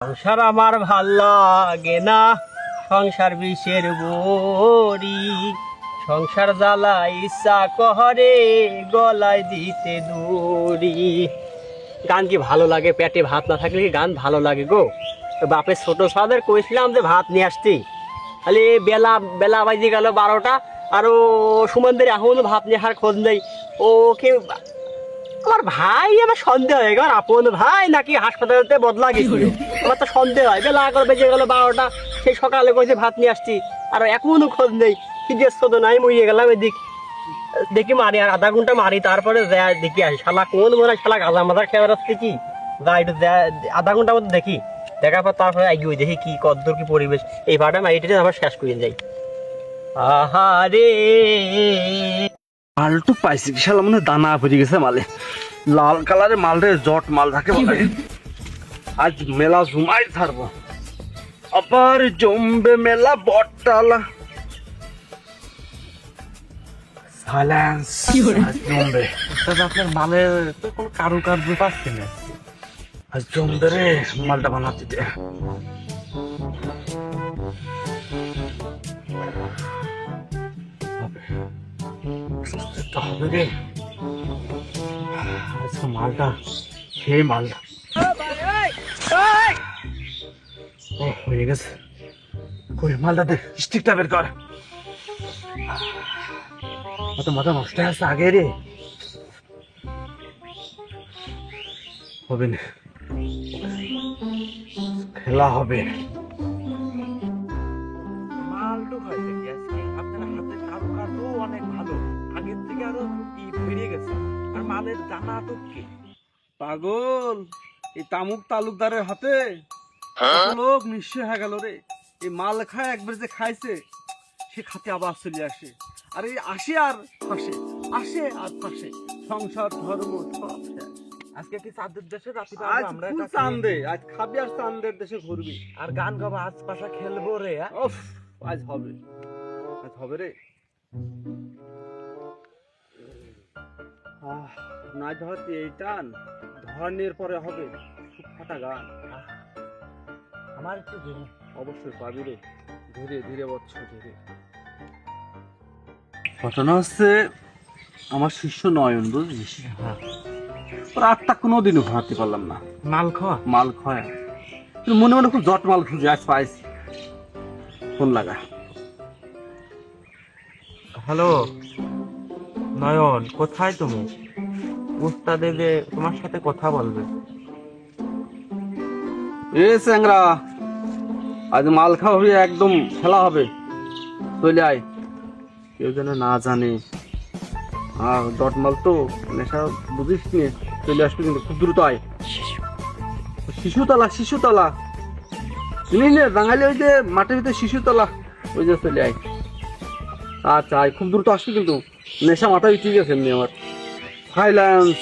সংসার আমার ভাল লাগে না, সংসার বিষের বড়ি, সংসার জ্বালা ইচ্ছা কহরে গলায় দিতে দড়ি। গান কি ভালো লাগে? পেটে ভাত না থাকলে কি গান ভালো লাগে গো? তো বাপের ছোট সাদের কইছিলাম যে ভাত নিয়ে আসতি, খালি বেলা বেলা বাজে গেল 12টা, আর ও সুমনদের এখনো ভাত নিয়ে আসার খোঁজ নেই। ওকে আমার ভাই, আমার সন্দেহ হয় আমার আপন ভাই নাকি হাসপাতালেতে বদলা গেছিল। আমার তো সন্দেহ হয়, বেলা করে বেজে গেল 12টা, সেই সকালে কইছে ভাত নিয়ে আসছি, আর এখনো খোঁজ নেই। কি দিয়ে তো নাই, মরিয়ে গেলাম। এদিক দেখি মারি, আর আধা ঘন্টা মারি, তারপরে দেখি আসি শালা কোন মনে হয় শালা গাঁজা মাজার খেয়ে বেড়াচ্ছে কি। যা একটু আধা ঘন্টার মধ্যে দেখি, দেখার পর তারপরে এগিয়ে দেখি কি কদ্দূর কি পরিবেশ। এই ভাড়া মারিটা আবার শেষ করে যাই। আহারে মালটু পাইছি, শালা মনে হয় দানা ভরে গেছে মালে। লাল কালারের মাল রে, জট মাল থাকে বলে। আজ মেলা জুমাই ছাড়বো, আবার জমবে মেলা বটতলা। সাইলেন্স, আজ জমবে। আপনার মালের তো কোনো কারুকার্য পাচ্ছি না। আজ জমবে রে মালটা বানাতে দে। হবে রে আজকে মালটা, সেই মালটা হয়ে গেছে। কই মালটা দে, স্টিকটা বের কর। অত মাথা নষ্ট হয়ে আসছে আগে রে। হবে না, খেলা হবে। মালটু হয়েছে কি আজকে? আপনার হাতে কারুকার্য অনেক ভালো, আগের থেকে আরো বেরিয়ে গেছে। আর মালের দানা তো কি পাগল, এই তামুক তালুকদারের হাতে কত লোক নিঃস্ব হয়ে গেল রে। এই মাল খায়, একবার যে খাইছে সে খাতে আবার চলে আসে। আর এই আসে আর ফাঁসে, আসে আর ফাঁসে, সংসার ধর্ম সব শেষ। আজকে কি চাঁদের দেশে রাতে আজ আমরা ফুল চান্দে, আজ খাবি আর চান্দের দেশে ঘুরবি। আর গান গাবো, আজ পাশা খেলবো রে। উফ, আজ হবে, আজ হবে রে। না ধরতে এই টান, ধরনের পরে হবে খুব ফাটা গান। আমার একটু জেনে অবশ্যই পাবি রে, ধীরে ধীরে বচ্চ ধীরে। ঘটনা হচ্ছে, আমার শিষ্য নয়ন বুঝলিস, ওর আত্মা কোনোদিনও ঘোরাতে পারলাম না। মাল খাওয়া মাল খায় কিন্তু মনে মনে খুব জট মাল খুঁজে, আজ পাইছি। ফোন লাগা। হ্যালো নয়ন, কোথায় তুমি? উস্তাদে যে তোমার সাথে কথা বলবে। এ চ্যাংরা, আজ মাল খাওয়া হবে, একদম খেলা হবে, চলে আয়। কেউ যেন না জানে, আর জট মাল তো নেশা বুঝিস নি, চলে আসবি কিন্তু খুব দ্রুত আয়। শিশুতলা, শিশুতলা চিনিস না বাঙালি, ওই যে মাঠের ভিতরে শিশুতলা, ওই যে চলে আয়। আচ্ছা আয়, খুব দ্রুত আসবি কিন্তু, নেশা মাথায় উঠে গেছে এমনি আমার। সাইলেন্স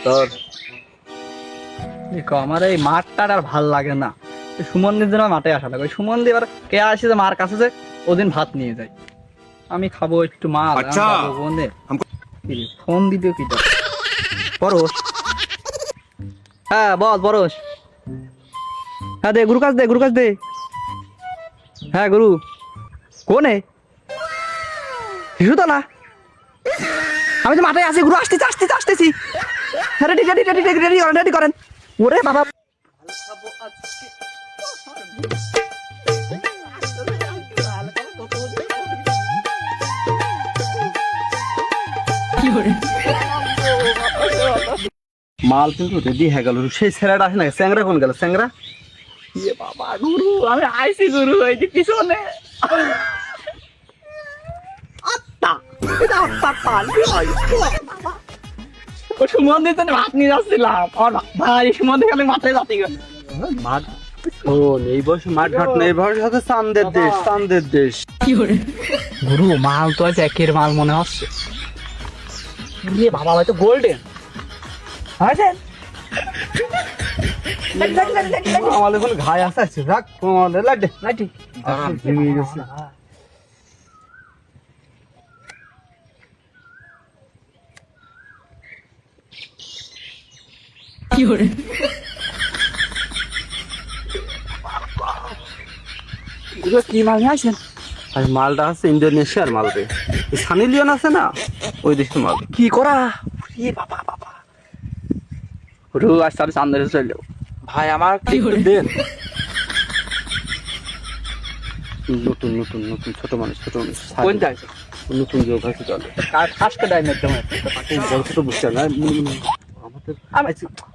তোর। দেখো আমার এই মাঠটা আর ভাল লাগে না। সুমনদের জন্য মাঠে আসা লাগে। সুমন দিয়ে এবার কে আসে যে মার কাছে যে ওদিন ভাত নিয়ে যায়, আমি খাবো একটু মাল। আচ্ছা। ফোন দিতে কি পরশ? হ্যাঁ বল পরশ। হ্যাঁ দে গুরু কাছ দে, গুরু কাছ দে। হ্যাঁ গুরু কোনে? শিশুতলা। আমি তো মাঠে আছি গুরু, আসতেছি আসতেছি আসতেছি। হ্যাঁ ready ready ready ready ready করেন, রেডি করেন। ওরে বাবা, মাল কিন্তু রেডি হয়ে গেল। সেই ছেলেটা আসে না, স্যাংরা কোন গেল? স্যাংরা ইয়ে বাবা গুরু, আমি আইছি গুরু, এই যে পিছনে আত্মা, এটা আত্মা পাল। ও সুমন দিতে ভাত নিয়ে যাচ্ছিলাম, আমার ভাই সুমন দিয়ে খালি মাথায় যাচ্ছি। মাঠ শোন, এই বয়সে মাঠ ঘাট নেই, এই বয়সে হচ্ছে চান্দের দেশ, চান্দের দেশ। গুরু মাল তো আছে একের মাল মনে হচ্ছে। ইয়ে বাবা, হয়তো গোল্ডেন আমার এখন ঘাই আসছে, রাখ কমালে লাড্ডে লাড্ডে ভেঙে গেছে। এগুলো কি মাল নিয়ে আসেন? আর মালটা আছে ইন্দোনেশিয়ার মাল রে, সানি লিওন আছে না, ওই দেশের মাল। কি করা? এ বাবা বাবা, রু আজ তাহলে চান্দের চলে যাবো। ভাই আমার একটু দেন। নতুন নতুন নতুন ছোট মানুষ কোনটা আছে? নতুন যোগ আছে চলে। কার ফাঁসকে ডাইমের দাম ছোট বুঝছে না আমাদের।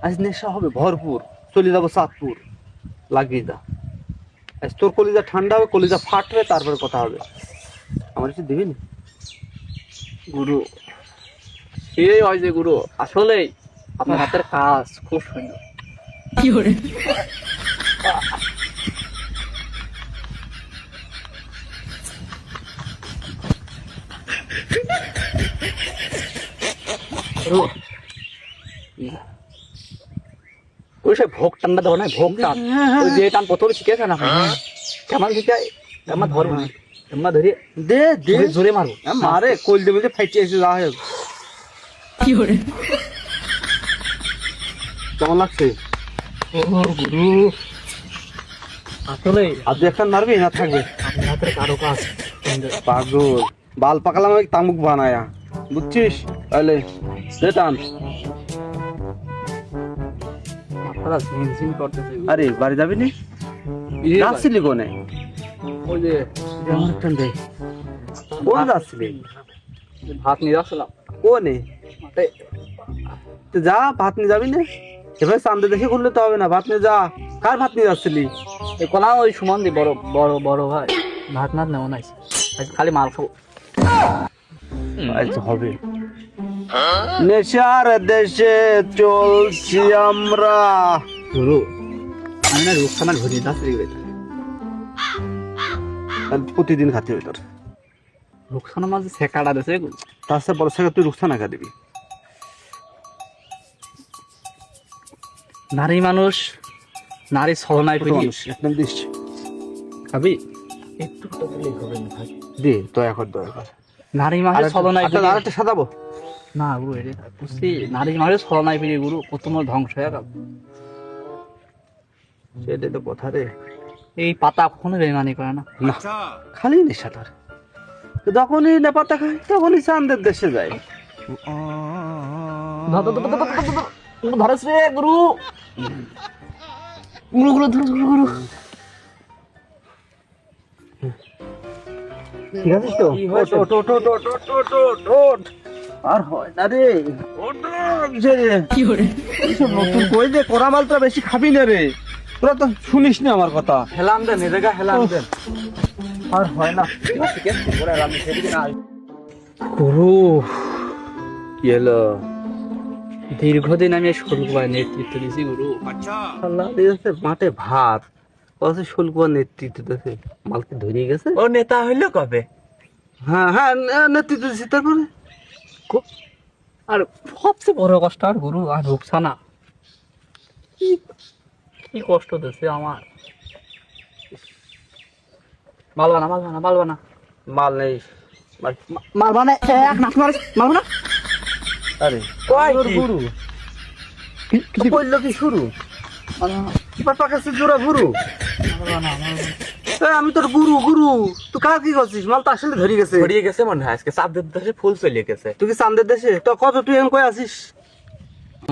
আজ নেশা হবে ভরপুর, চলে যাবো চাঁদপুর, লাগিয়ে দা। আজ তোর কলিজা ঠান্ডা হবে, কলিজা ফাটবে, তারপরে কথা হবে। আমার একটু দিবি না গুরু? এই হয় যে গুরু, আসলেই আপনার হাতের কাজ খুব সুন্দর। কি করে? ওই সে ভোগ টানটা দেবো না, ভোগ টান। ওই যে টান প্রথমে শিখেছে না, কেমন শিখায়? কেমন ধরবো না, কেমন ধরে দে দে, জোরে মারবো। মারে কল দেবে যে ফাইটে এসে যা হয়। কি করে? কেমন লাগছে? গুরু আসলে আর দু একটা মারবি না থাকবে? আপনার হাতের কারো কাজ পাগল, বাল পাকালাম আমি তামুক বানায়া, বুঝছিস? তাহলে দে টান। আপনারা ঝিমঝিম করতেছে। আরে বাড়ি যাবি নি? যাচ্ছিলি কোনে? ওই যে আমার টান দে। কোন যাচ্ছিলি? ভাত নিয়ে যাচ্ছিলাম। কোনে? যা, ভাত নিয়ে যাবি না? এভাবে চান্দে দেখে করলে তো হবে না, ভাত নিয়ে যা। কার ভাত নিয়ে যাচ্ছিলি? এই কোনা ওই সুমন দি বড় বড় বড় ভাই ভাত নাত নেওয়া নাই, আজ খালি মাল খাবো। আচ্ছা হবে। নেশার দেশে চলছি আমরা। গুরু আমি না রুকসানা ঘুরি যাচ্ছি। প্রতিদিন খাতে হবে তোর। রুকসানা মাঝে ছেকাটা দিয়েছে। তার সাথে বড় থেকে তুই রুখসানা খা দিবি। নারী মানুষ, নারী ছলনায় ফিরি একদম দিস। খাবি? একটু তো দিলেই হবে না ভাই। দে দয়া কর, দয়া কর। নারী মানুষ ছলনায় ফিরি। আরেকটা সাজাবো না গুরু, এটা বুঝছি নারী মানুষ ছলনায় ফিরি গুরু, কত মোর ধ্বংস হয়ে গেল। সেটাই তো কথা রে। এই পাতা কখনো বেমানি করে না। না, খালি নেশা তোর। যখনই নেপাতা খায় তখনই চান্দের দেশে যায়। ধরেছ রে গুরু, গুরু গুরু ধরু গুরু গুরু। ঠিক আছে তো? ওঠ, ওঠ, ওঠ, ওঠ, ওঠ, ওঠ, ওঠ, ওঠ। আর হয় না রে। ওঠ যে রে। কি করে? এইসব নতুন কই যে করা মালটা বেশি খাবি না রে। তোরা তো শুনিস না আমার কথা। হেলান দেন, এ জায়গা হেলান দেন। আর হয় না। গুরু কি হলো? দীর্ঘদিন আমি শুল্কবায় নেতৃত্ব দিয়েছি গুরু। আল্লাহ দিয়েছে মাঠে ভাত, কত শুল্কবার নেতৃত্ব দিয়েছে। মালকে ধরিয়ে গেছে। ও নেতা হইলো কবে? হ্যাঁ হ্যাঁ, নেতৃত্ব দিয়েছে। তারপরে আর সবচেয়ে বড় কষ্ট আর গুরু আর রুকসানা কি কষ্ট দিচ্ছে আমার। মালবানা মালবানা মালবানা মাল নেই। মালবানা এক নাচ মার মালবানা। আরে কয় তোর কি? গুরু কি বললো? কি শুরু? এবার পাকাচ্ছে জোড়া গুরু। আমি তোর গুরু, গুরু তুই কার কি করছিস? মাল তো আসলে ধরে গেছে। ছড়িয়ে গেছে মনে হয়, আজকে চাঁদের দেশে ফুল চলে গেছে। তুই কি চান্দের দেশে? তো কত তুই এখন কই আছিস?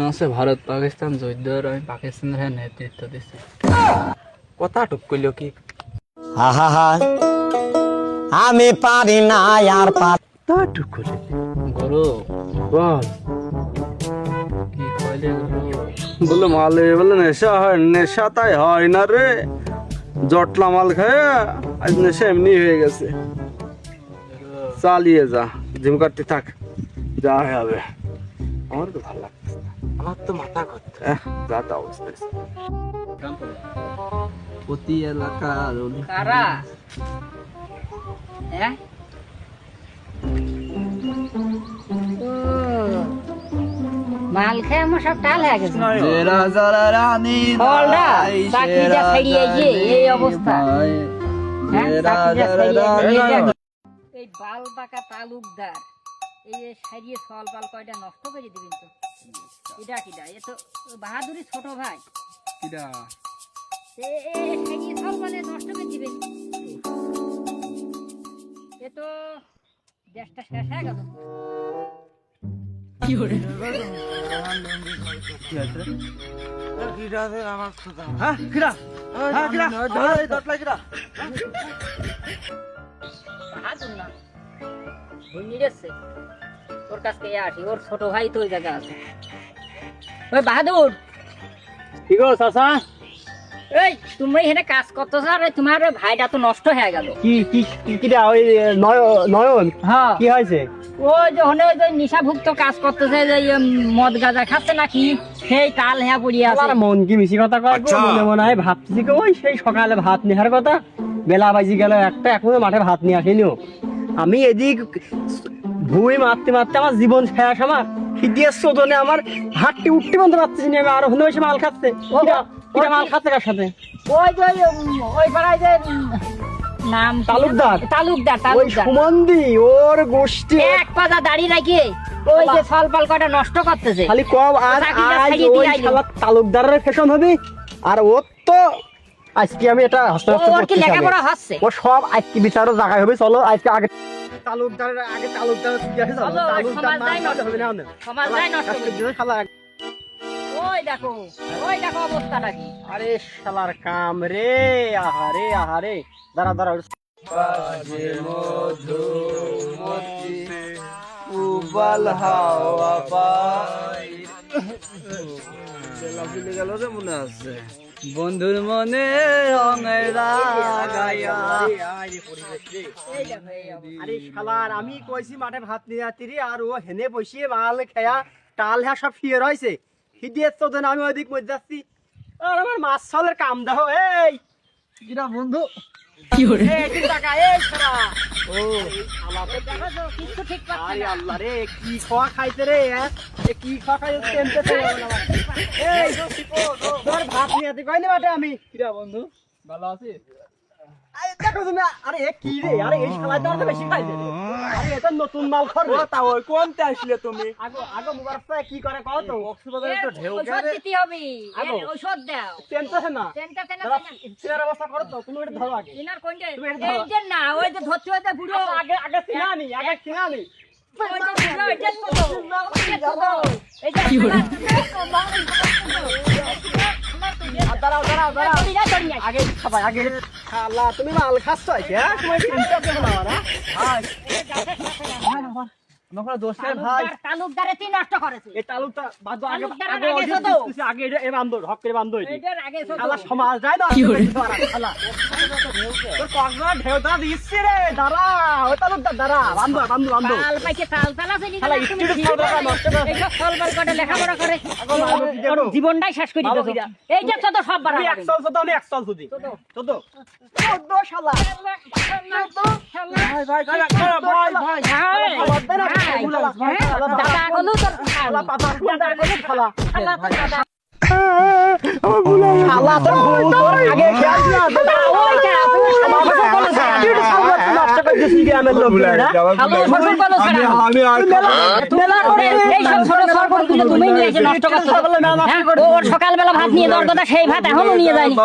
আছে ভারত পাকিস্তান যুদ্ধের, আমি পাকিস্তানের হয়ে নেতৃত্ব দিচ্ছি। কথা টুক করলো কি? আহা আমি পারি না আর তা টুক করে গুরু বল। কি কইলে গুরু? বললো মালে বলে নেশা হয়, নেশা তাই হয় না রে। জটলা মাল খায় আজ নেশা এমনি হয়ে গেছে। চালিয়ে যা, জিম কাটতে থাক, যা হবে। আমার তো ভালো লাগছে। আমার তো মাথা ঘুরছে। যা তা অবস্থা। প্রতি এলাকার কারা? হ্যাঁ? ও, মাল খেয়ে আমার সব টাল হয়ে গেছে। ফলটা, চাকরিটা ছাড়িয়ে গিয়ে এই অবস্থা। হ্যাঁ, চাকরিটা ছাড়িয়ে গিয়ে এই দেখো। এই বাল পাকা তালুকদার এই যে সারিয়ে ফল পাল কয়টা নষ্ট করে দিবেন তো। কিডা কিডা, এ তো বাহাদুরি ছোট ভাই। কিডা? সারিয়ে ফল পালে নষ্ট করে দিবেন। এ তো দেশটা শেষ হয়ে গেল। কি হয়েছে? আমার খোদা হ্যাঁ কিরা হ্যাঁ কিরা এই দটলা কিরা বাহাদুর না ভুল গেছে, ওর কাছ থেকে আসি, ওর ছোট ভাই তো ওই জায়গা আছে। ওই বাহাদুর, কি গো চাচা? এই তুমি এখানে কাজ করতেছো আর তোমার ওই ভাইটা তো নষ্ট হয়ে গেল। কি কি কিরা ওই নয়ন হ্যাঁ, কি হয়েছে? ওই যখন ওই যে নিশাভুক্ত কাজ করতেছে, যে মদ গাঁজা খাচ্ছে নাকি, সেই কাল হ্যাঁ পড়িয়ে আছে। আমার মন কি মিশি কথা কয় গো? মনে মনে হয় ভাবতেছি কি ওই সেই সকালে ভাত নেওয়ার কথা, বেলা বাজি গেল একটা, এখনো মাঠে ভাত নিয়ে আসেনিও। আমি এদিক ভুই মারতে মারতে আমার জীবন শেষ, আমার খিদিয়ে চোদনে আমার হাতটি উঠতে বলতে পারতেছি না। আমি আর ওখানে বসে মাল খাচ্ছে। কিরা মাল খাচ্ছে কার সাথে? ওই যে ওই পাড়ায় যে নাম কি? তালুকদার। তালুকদার ওই তালুকদার সুমন্দি ওর গোষ্ঠী এক পাতা দাঁড়িয়ে রাখি ওই যে ফলপাল কটা নষ্ট করতেছে। খালি কম আর চাকরিটা আজ ছাড়িয়ে ওই দিয়ে আইলো। শালা তালুকদারের ফ্যাশন হবে। আর ওর তো আজকে আমি এটা হস্তক্ষেপ ওর কি করতেছি। লেখাপড়া হচ্ছে? ও সব আজকে বিচারও জায়গায় হবে। চলো আজকে আগে তালুকদারের আগে তালুকদারের কি আছে চলো, সমাজ দায় নষ্ট হবে না। সমাজ দায় নষ্ট করে। ওই দেখো অবস্থাটা কি। আরে শালার কাম রে, আহারে আহারে, দাঁড়া দাঁড়া। উবাল হাওয়া পাই বেলা চলে গেল রে মনে আছে বন্ধুর মনে রঙের রাগাইয়া। এই দেখো এই অবস্থা। আরে শালার আমি কইছি মাঠে ভাত নিয়ে যাচ্ছি রে, আর ও হেনে বসিয়ে মাল খেয়া টাল হ্যা সব ফিয়ে রয়েছে। খিদিয়ে তো দেন, আমি ওইদিক মধ্যে যাচ্ছি। আর আমার মাছ ছালের কাম দেখো। এই কিরা বন্ধু, এই তুই টাকা, এই ছাড়া। ও শালা তো দেখো তো, কিচ্ছু ঠিক পাচ্ছে আরে না। আল্লাহ রে, কি খাওয়া খাইছে রে, হ্যাঁ? এ কি খাওয়া খাইছে টেনতে এই তোর ভাত নিয়ে আসতে কইনি মাঠে আমি। কিরা বন্ধু ভালো আছিস? আরে দেখো তুমি, আরে এ কি রে, আরে এই শালা তো বেশি খাইছে রে। আরে এটা নতুন মাল খর রে। তা ওই কোনতে আসলে তুমি? আগো মুবারক ভাই কি করে কও তো? এর ঔষধ দিতে হবে, আগো। এর ঔষধ দাও। টেনতেছে না। চেনটা দাদা চেনার অবস্থা করো তো, তুমি এটা ধরো আগে। চিনার কোনটা? তুমি এটা ধরো। এই যে না, ওই যে ধরতে হইতে বুড়ো। আগে আগে চিনানি, আগে চিনানি। ওই যে বুড়ো, এই যে ছোট। এই যে ছোট। এই যে কি হলো? দাঁড়াও দাঁড়াও দাঁড়াও। দাঁড়াও। আগে খাবাই আগে। শালা তুমি মাল খাচ্ছ আজকে, হ্যাঁ? তোমার চিন্তা করো না আমার, হ্যাঁ? আমার দোষ নেই ভাই। তালুকদারে তুই নষ্ট করেছিস। এই তালুকটা বাদ দাও, আগে তালুকদার আগে আগে ওই ছোট। যে আগে এটা এ বান্ধব হক করে বান্ধব এটি। এইটার আগে ছোট। শালা সমাজ যায় না। কি হরে শালা তোর কক্সবাজার ঢেউটা দিচ্ছে রে, দাঁড়া ওই তালুকটা দাঁড়া, বান্ধব বান্ধব বান্ধব। তাল পাইছে তাল তালা চিনি শালা না, তুমি স্টুডেন্ট ঠিক খাওয়া করে নষ্ট করে। এইসব ফলবাল কটা লেখাপড়া করে ভালো কি দেখো? ওর জীবনটাই শেষ করে ভালো দিত। কি দেখো? এই যে ছোট সব বাড়া তুই এক চল ছোট, আমি এক চল সুদি। ছোট শালা। ভাই ভাই দাদা গলু তোর শালা পাতা দাঁড়া করে শালা। শালা তোর দাদা শালা তোর ভুল, তোর আগে খেয়াল না। দাদা ওইটা তুমি শালা ফসল ছাড়া তুই তো সব নষ্ট করে দিছিস গ্রামের লোকেরা। শালা ফসল ছাড়া মেলা করে এই সব ছোট সরকার গুলো তুমি নিয়ে এসে নষ্ট করছো। হ্যাঁ, ওর সকালবেলা ভাত নিয়ে যাওয়ার কথা, সেই ভাত এখনো নিয়ে যায়নি।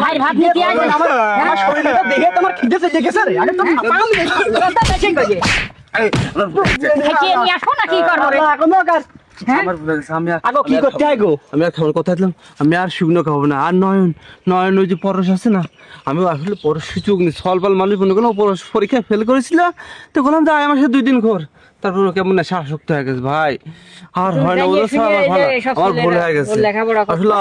ভাই ভাত নিতে আসবে না। আমার শরীরটা দেখে তোমার খিদে পেয়ে গেছে রে। আগে তো পাম দেখি। কথা বেশি কইছে। খেয়ে নিয়ে আসো না কি করবো রে? আল্লাহ, এখনো কাজ। হ্যাঁ? আমার ভুলে গেছে, আমি আর আগো কি করতে হয় গো? আমি আর খাবার কথা দিলাম, আমি আর শুকনো খাবো না। আর নয়ন নয়ন ওই যে পরশ আছে না, আমি আসলে পরশ সুযোগ নেই। সলপাল মানুষ মনে করলাম পরশ পরীক্ষায় ফেল করেছিল, তো বললাম যে আমার সাথে 2 দিন ঘর। তারপর ও কেমন নেশা আসক্ত হয়ে গেছে ভাই, আর হয় না। ওদের সব আমার ভালো, আমার ভুল হয়ে গেছে আসলে।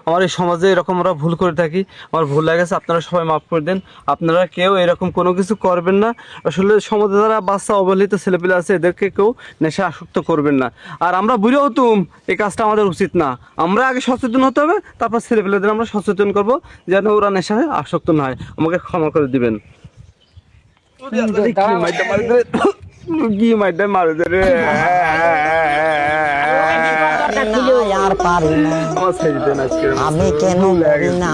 আমার এই সমাজে এরকম আমরা ভুল করে থাকি, আমার ভুল হয়ে গেছে। আপনারা সবাই মাফ করে দেন। আপনারা কেউ এরকম কোনো কিছু করবেন না। আসলে সমাজে যারা বাচ্চা অবহেলিত ছেলেপেলে আছে, এদেরকে কেউ নেশা আসক্ত করবেন না। আর আমরা বুড়ো হতুম, এই কাজটা আমাদের উচিত না। আমরা আগে সচেতন হতে হবে, তারপর ছেলেপেলেদের আমরা সচেতন করবো যেন ওরা নেশায় আসক্ত না হয়। আমাকে ক্ষমা করে দিবেন। কি মাইটা মারে রে, আর পারি না আমার ছেড়ে দেন আজকে। আমি কেন মরি না